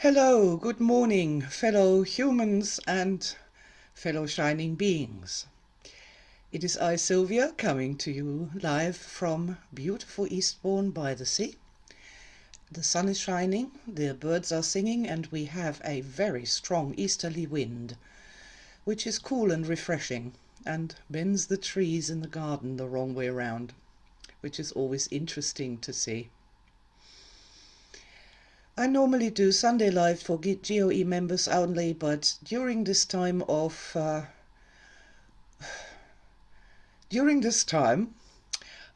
Hello, good morning, fellow humans and fellow shining beings. It is I, Silvia, coming to you live from beautiful Eastbourne by the sea. The sun is shining, the birds are singing, and we have a very strong easterly wind, which is cool and refreshing, and bends the trees in the garden the wrong way round, which is always interesting to see. I normally do Sunday Live for GOE members only, but during this time,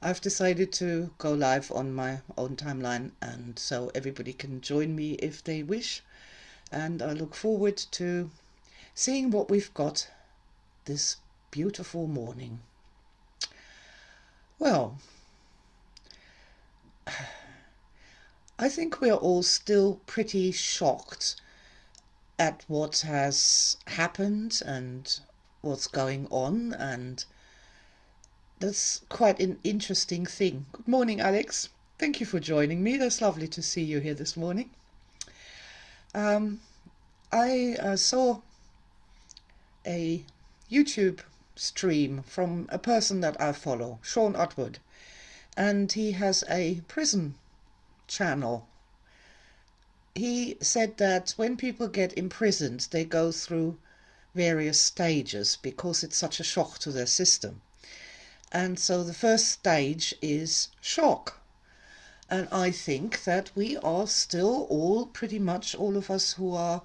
I've decided to go live on my own timeline, and so everybody can join me if they wish. And I look forward to seeing what we've got this beautiful morning. Well, I think we're all still pretty shocked at what has happened and what's going on, and that's quite an interesting thing. Good morning, Alex. Thank you for joining me. That's lovely to see you here this morning. I saw a YouTube stream from a person that I follow, Sean Atwood, and he has a prison channel. He said that when people get imprisoned, they go through various stages because it's such a shock to their system. And so the first stage is shock. And I think that we are still all, pretty much all of us who are,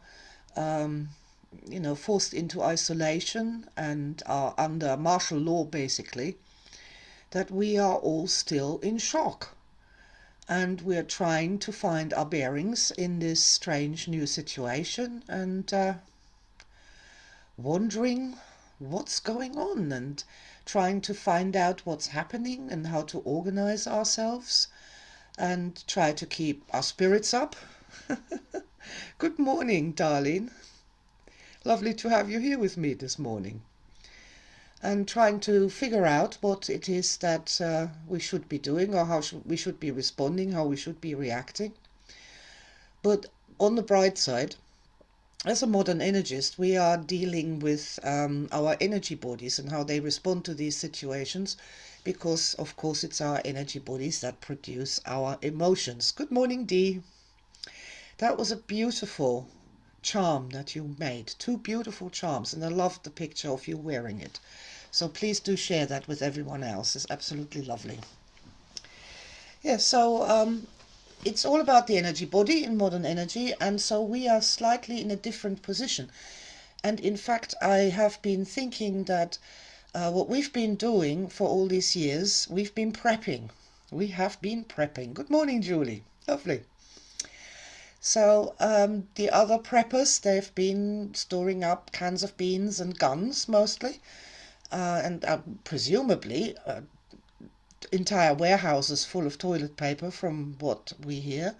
forced into isolation and are under martial law, basically, that we are all still in shock. And we're trying to find our bearings in this strange new situation and wondering what's going on and trying to find out what's happening and how to organize ourselves and try to keep our spirits up. Good morning, darling. Lovely to have you here with me this morning. And trying to figure out what it is that we should be doing, or how we should be responding, how we should be reacting. But on the bright side, as a modern energist, we are dealing with our energy bodies and how they respond to these situations, because of course it's our energy bodies that produce our emotions. Good morning, Dee. That was a beautiful charm that you made. Two beautiful charms, and I loved the picture of you wearing it. So please do share that with everyone else. It's absolutely lovely. Yeah, so it's all about the energy body in modern energy, and so we are slightly in a different position. And in fact, I have been thinking that what we've been doing for all these years, we've been prepping. We have been prepping. Good morning, Julie. Lovely. So the other preppers, they've been storing up cans of beans and guns mostly. And presumably entire warehouses full of toilet paper from what we hear.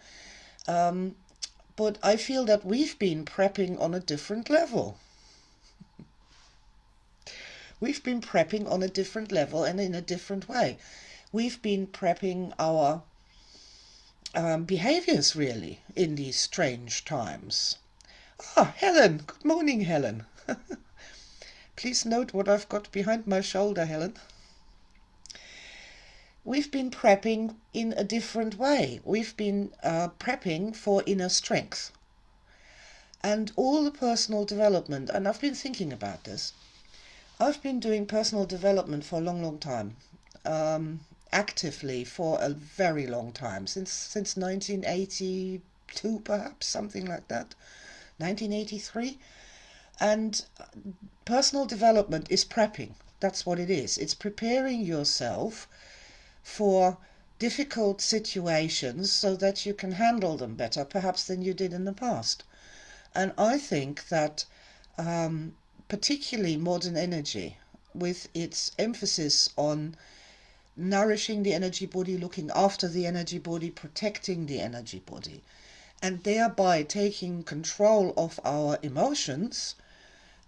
But I feel that we've been prepping on a different level. We've been prepping on a different level and in a different way. We've been prepping our behaviors, really, in these strange times. Ah, Helen. Good morning, Helen. Please note what I've got behind my shoulder, Helen. We've been prepping in a different way. We've been prepping for inner strength. And all the personal development, and I've been thinking about this. I've been doing personal development for a long, long time. Actively for a very long time. Since 1982, perhaps, something like that. 1983. And personal development is prepping. That's what it is. It's preparing yourself for difficult situations so that you can handle them better, perhaps, than you did in the past. And I think that particularly modern energy, with its emphasis on nourishing the energy body, looking after the energy body, protecting the energy body, and thereby taking control of our emotions,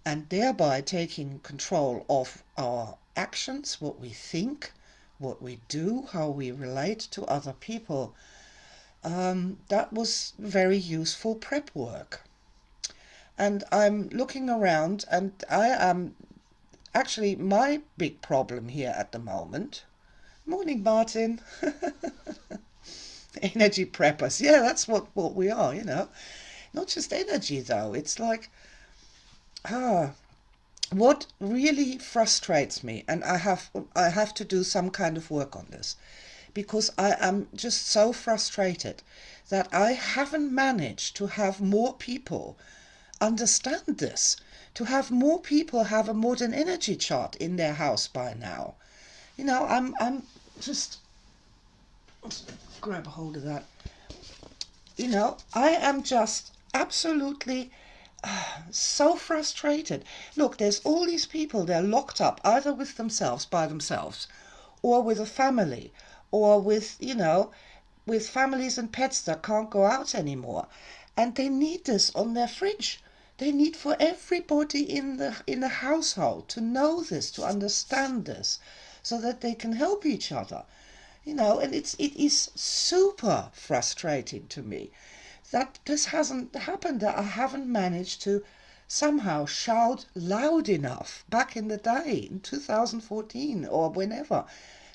and thereby taking control of our actions, what we think, what we do, how we relate to other people, That was very useful prep work. And I'm looking around, and I am actually my big problem here at the moment. Morning, Martin. Energy preppers. Yeah, that's what we are, you know. Not just energy, though. It's like, ah, what really frustrates me, and I have to do some kind of work on this, because I am just so frustrated that I haven't managed to have more people understand this, to have more people have a modern energy chart in their house by now. I'm just grab a hold of that. I am just absolutely so frustrated. Look, there's all these people, they're locked up either with themselves, by themselves, or with a family, or with families and pets that can't go out anymore. And they need this on their fridge. They need for everybody in the household to know this, to understand this, so that they can help each other. And it is super frustrating to me that this hasn't happened, that I haven't managed to somehow shout loud enough back in the day, in 2014 or whenever,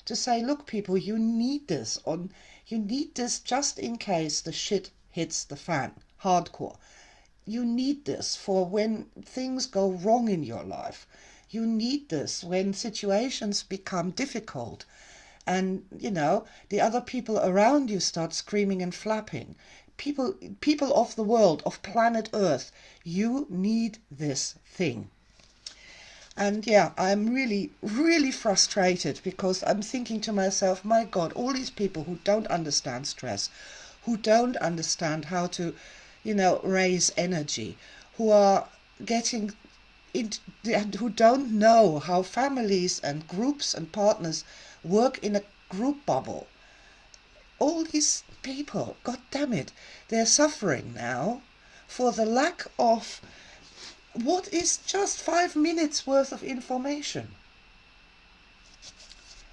to say, look, people, you need this just in case the shit hits the fan, hardcore. You need this for when things go wrong in your life. You need this when situations become difficult and the other people around you start screaming and flapping. People of the world, of planet Earth, you need this thing. And yeah, I'm really, really frustrated, because I'm thinking to myself, my God, all these people who don't understand stress, who don't understand how to, raise energy, who are getting into, who don't know how families and groups and partners work in a group bubble. All these people, God damn it, they're suffering now for the lack of what is just 5 minutes worth of information.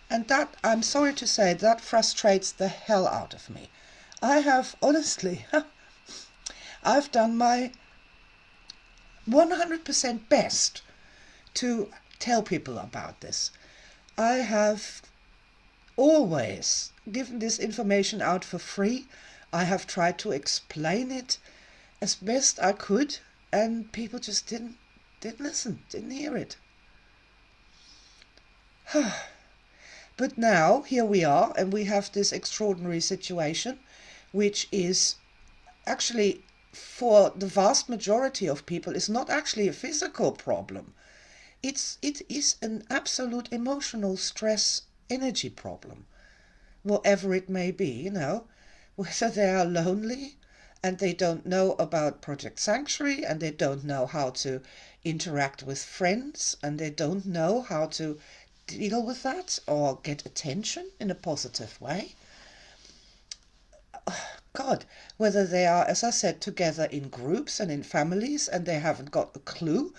And that, I'm sorry to say, that frustrates the hell out of me. I have, honestly, I've done my 100% best to tell people about this. I have always given this information out for free. I have tried to explain it as best I could, and people just didn't listen, didn't hear it. But now here we are, and we have this extraordinary situation, which is actually, for the vast majority of people, is not actually a physical problem. It is an absolute emotional stress energy problem, whatever it may be, whether they are lonely and they don't know about Project Sanctuary, and they don't know how to interact with friends, and they don't know how to deal with that or get attention in a positive way. God, whether they are, as I said, together in groups and in families, and they haven't got a clue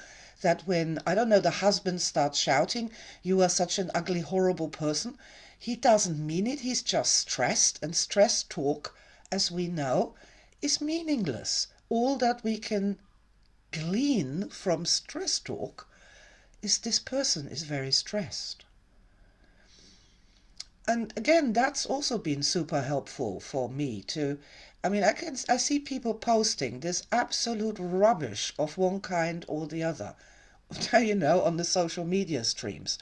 that when, I don't know, the husband starts shouting, you are such an ugly, horrible person, he doesn't mean it, he's just stressed, and stress talk, as we know, is meaningless. All that we can glean from stress talk is this person is very stressed. And again, that's also been super helpful for me to, I see people posting this absolute rubbish of one kind or the other, on the social media streams.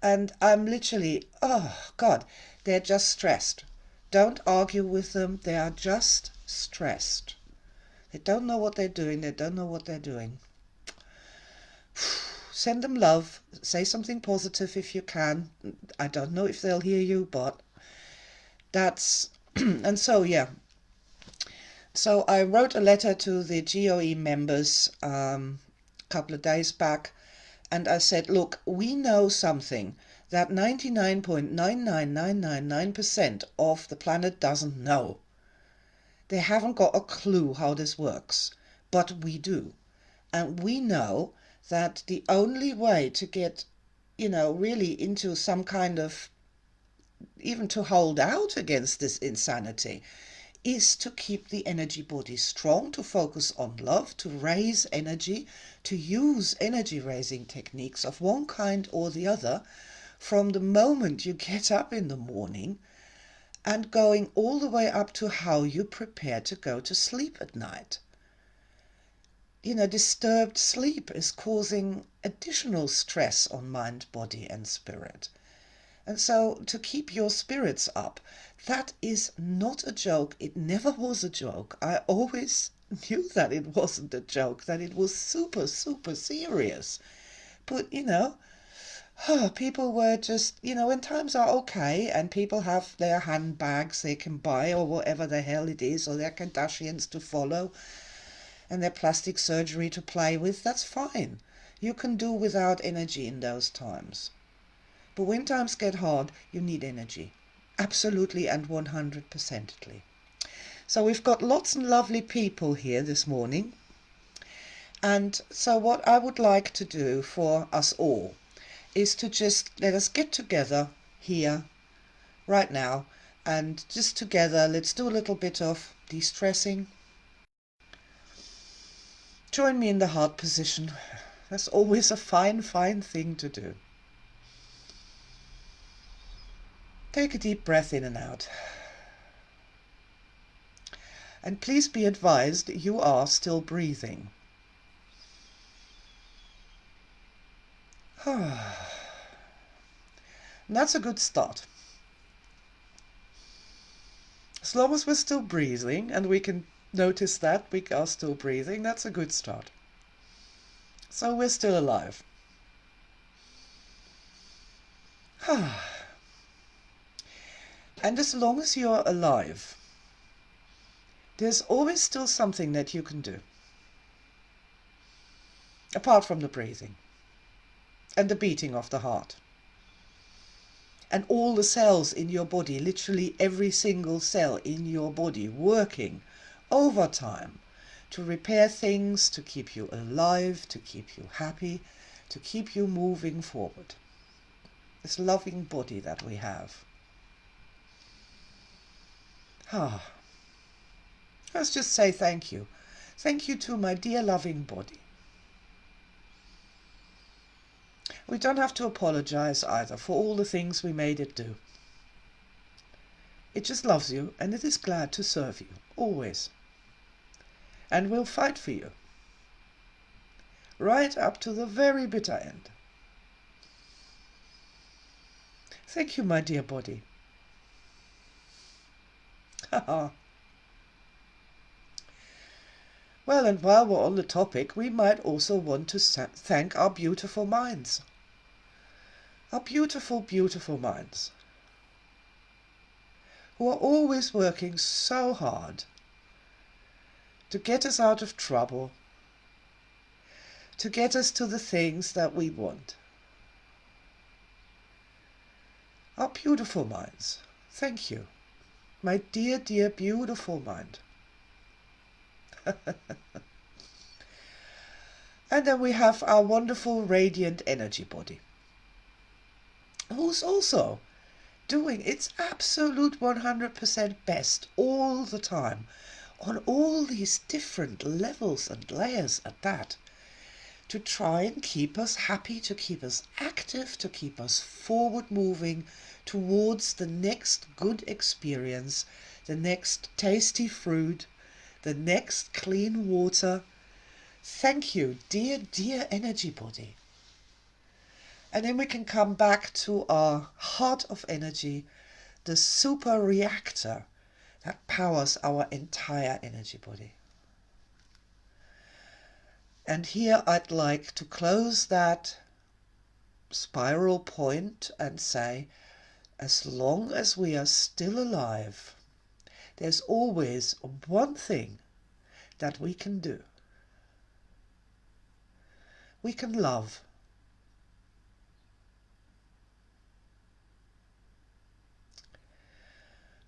And I'm literally, oh God, they're just stressed. Don't argue with them. They are just stressed. They don't know what they're doing. They don't know what they're doing. Send them love. Say something positive if you can. I don't know if they'll hear you, but that's... And so, yeah. So I wrote a letter to the GOE members a couple of days back, and I said, look, we know something that 99.99999% of the planet doesn't know. They haven't got a clue how this works, but we do. And we know that the only way to get, really into some kind of, even to hold out against this insanity, is to keep the energy body strong, to focus on love, to raise energy, to use energy raising techniques of one kind or the other from the moment you get up in the morning and going all the way up to how you prepare to go to sleep at night. Disturbed sleep is causing additional stress on mind, body, and spirit. And so to keep your spirits up, that is not a joke. It never was a joke. I always knew that it wasn't a joke, that it was super, super serious. But, people were just, when times are okay and people have their handbags they can buy or whatever the hell it is, or their Kardashians to follow and their plastic surgery to play with, that's fine. You can do without energy in those times. But when times get hard, you need energy. Absolutely and 100%ly. So we've got lots and lovely people here this morning. And so what I would like to do for us all is to just let us get together here, right now, and just together, let's do a little bit of de-stressing. Join me in the heart position. That's always a fine, fine thing to do. Take a deep breath in and out. And please be advised you are still breathing. And that's a good start. As long as we're still breathing and we can notice that we are still breathing, that's a good start. So we're still alive. And as long as you're alive, there's always still something that you can do. Apart from the breathing and the beating of the heart. And all the cells in your body, literally every single cell in your body working overtime to repair things, to keep you alive, to keep you happy, to keep you moving forward. This loving body that we have. Let's just say thank you. Thank you to my dear loving body. We don't have to apologize either for all the things we made it do. It just loves you and it is glad to serve you, always. And will fight for you. Right up to the very bitter end. Thank you, my dear body. Well, and while we're on the topic, we might also want to thank our beautiful minds. Our beautiful, beautiful minds. Who are always working so hard to get us out of trouble, to get us to the things that we want. Our beautiful minds. Thank you. My dear, dear, beautiful mind. And then we have our wonderful radiant energy body, who's also doing its absolute 100% best all the time, on all these different levels and layers at that, to try and keep us happy, to keep us active, to keep us forward moving towards the next good experience, the next tasty fruit, the next clean water. Thank you, dear, dear energy body. And then we can come back to our heart of energy, the super reactor that powers our entire energy body. And here I'd like to close that spiral point and say, as long as we are still alive, there's always one thing that we can do. We can love.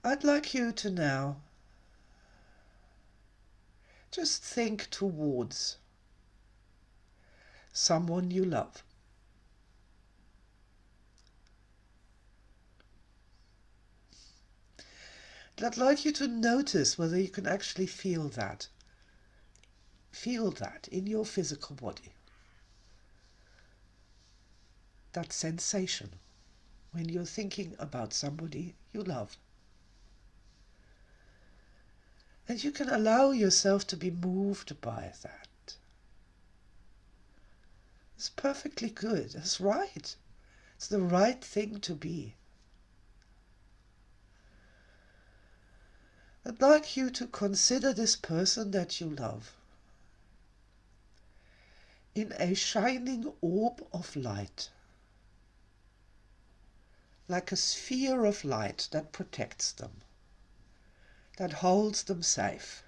I'd like you to now just think towards someone you love. I'd like you to notice whether you can actually feel that. Feel that in your physical body. That sensation when you're thinking about somebody you love. And you can allow yourself to be moved by that. It's perfectly good. It's right. It's the right thing to be. I'd like you to consider this person that you love in a shining orb of light, like a sphere of light that protects them, that holds them safe.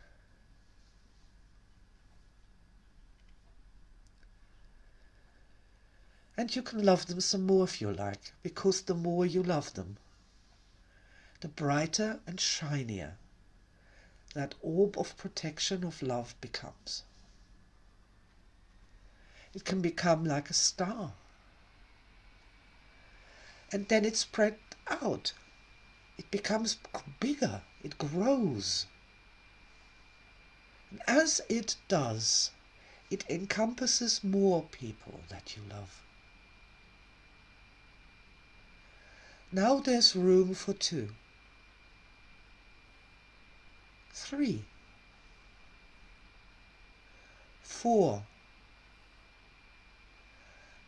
And you can love them some more if you like, because the more you love them, the brighter and shinier that orb of protection of love becomes. It can become like a star. And then it spreads out. It becomes bigger. It grows. And as it does, it encompasses more people that you love. Now there's room for 2, 3, 4,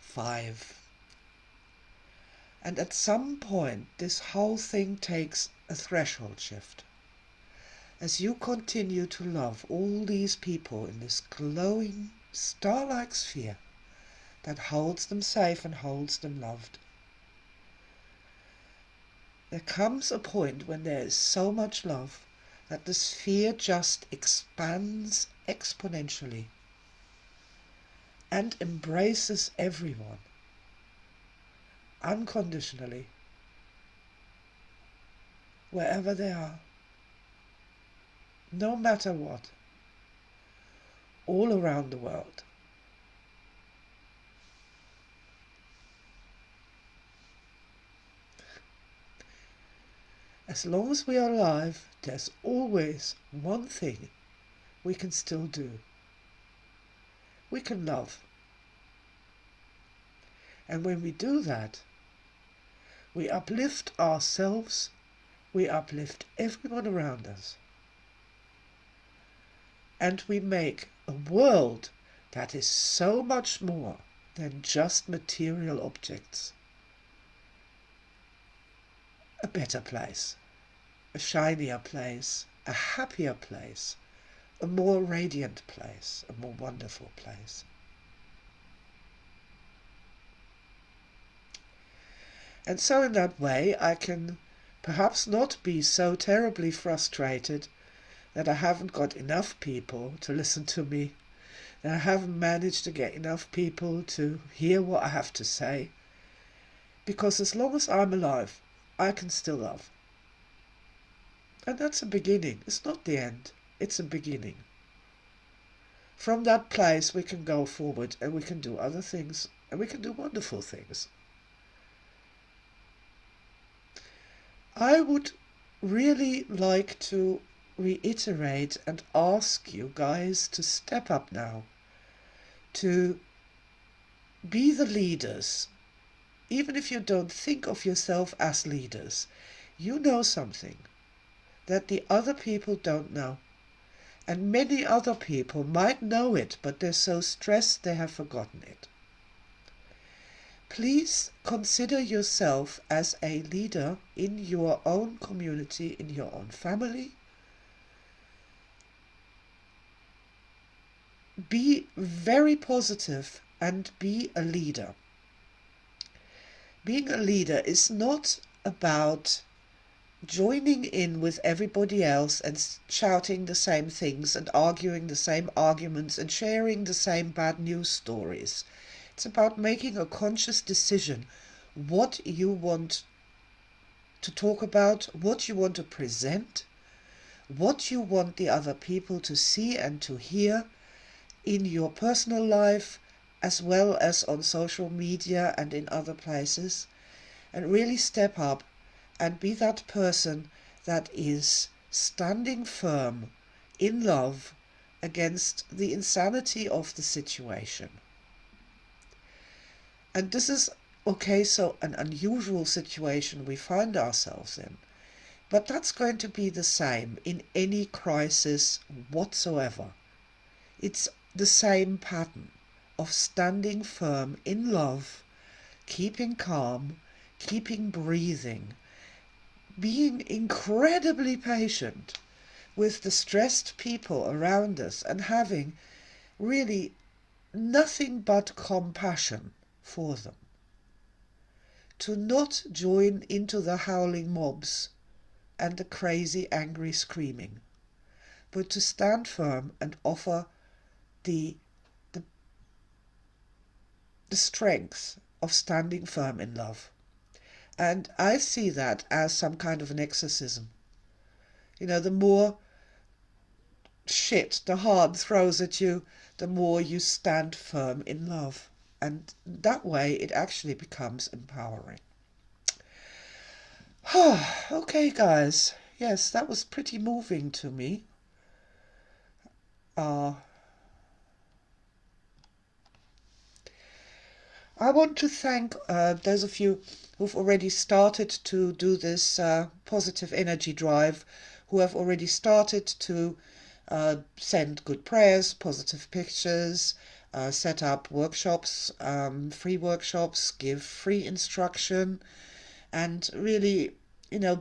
5. And at some point this whole thing takes a threshold shift. As you continue to love all these people in this glowing star-like sphere that holds them safe and holds them loved, there comes a point when there is so much love that the sphere just expands exponentially and embraces everyone unconditionally, wherever they are, no matter what, all around the world. As long as we are alive, there's always one thing we can still do. We can love. And when we do that, we uplift ourselves, we uplift everyone around us. And we make a world that is so much more than just material objects. A better place, a shinier place, a happier place, a more radiant place, a more wonderful place. And so in that way I can perhaps not be so terribly frustrated that I haven't got enough people to listen to me, that I haven't managed to get enough people to hear what I have to say, because as long as I'm alive, I can still love. And that's a beginning. It's not the end. It's a beginning. From that place we can go forward and we can do other things and we can do wonderful things. I would really like to reiterate and ask you guys to step up now, to be the leaders. Even if you don't think of yourself as leaders, you know something that the other people don't know. And many other people might know it, but they're so stressed they have forgotten it. Please consider yourself as a leader in your own community, in your own family. Be very positive and be a leader. Being a leader is not about joining in with everybody else and shouting the same things and arguing the same arguments and sharing the same bad news stories. It's about making a conscious decision what you want to talk about, what you want to present, what you want the other people to see and to hear in your personal life as well as on social media and in other places, and really step up and be that person that is standing firm in love against the insanity of the situation. And this is, okay, so an unusual situation we find ourselves in. But that's going to be the same in any crisis whatsoever. It's the same pattern of standing firm in love, keeping calm, keeping breathing, being incredibly patient with the stressed people around us, and having really nothing but compassion for them. To not join into the howling mobs and the crazy angry screaming, but to stand firm and offer the strength of standing firm in love. And I see that as some kind of an exorcism. The more shit the heart throws at you, the more you stand firm in love. And that way it actually becomes empowering. Okay, guys. Yes, that was pretty moving to me. I want to thank those of you who've already started to do this positive energy drive, who have already started to send good prayers, positive pictures, set up workshops, free workshops, give free instruction, and really,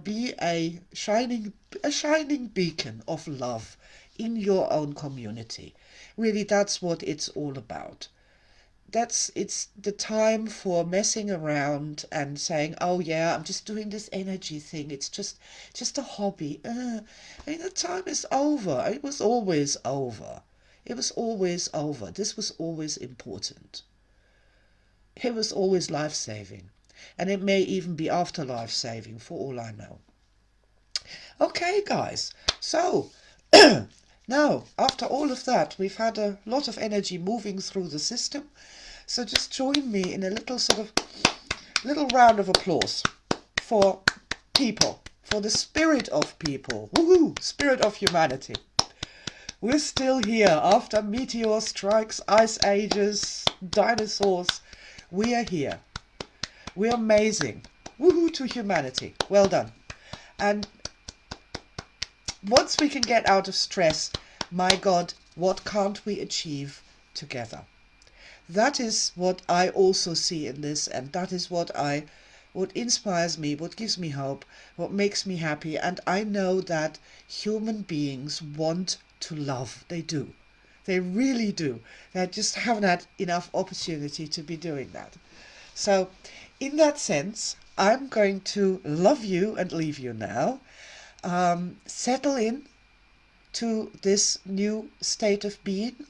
be a shining beacon of love in your own community. Really, that's what it's all about. It's the time for messing around and saying, oh yeah, I'm just doing this energy thing, it's just a hobby. The time is over. It was always over. This was always important. It was always life-saving, and it may even be after life-saving for all I know. Okay, guys, so now after all of that, we've had a lot of energy moving through the system. So just join me in a little round of applause for people, for the spirit of people. Woohoo! Spirit of humanity. We're still here after meteor strikes, ice ages, dinosaurs. We are here. We're amazing. Woohoo to humanity. Well done. And once we can get out of stress, my God, what can't we achieve together? That is what I also see in this, and that is what inspires me, what gives me hope, what makes me happy. And I know that human beings want to love. They do. They really do. They just haven't had enough opportunity to be doing that. So, in that sense, I'm going to love you and leave you now. Settle in to this new state of being.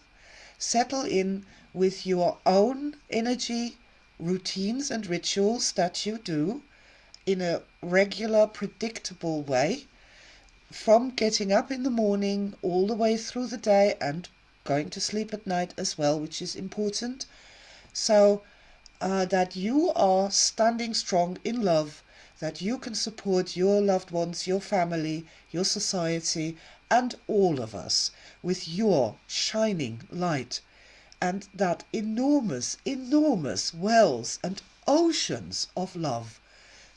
Settle in with your own energy routines and rituals that you do in a regular, predictable way, from getting up in the morning all the way through the day and going to sleep at night as well, which is important, so that you are standing strong in love, that you can support your loved ones, your family, your society, and all of us with your shining light. And that enormous, enormous wells and oceans of love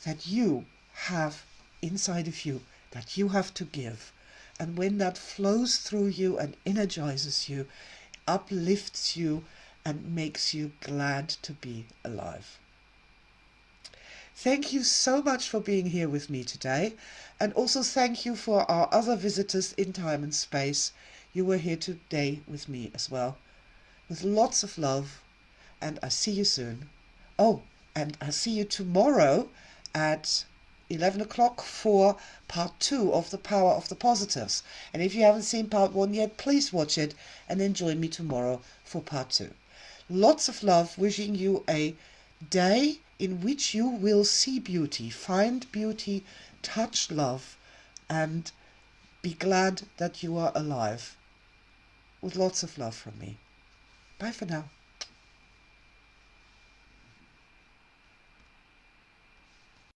that you have inside of you, that you have to give. And when that flows through you and energizes you, uplifts you, and makes you glad to be alive. Thank you so much for being here with me today. And also thank you for our other visitors in time and space. You were here today with me as well. With lots of love, and I see you soon. Oh, and I see you tomorrow at 11 o'clock for part 2 of The Power of the Positives. And if you haven't seen part 1 yet, please watch it and then join me tomorrow for part 2. Lots of love, wishing you a day in which you will see beauty, find beauty, touch love, and be glad that you are alive. With lots of love from me. Bye for now.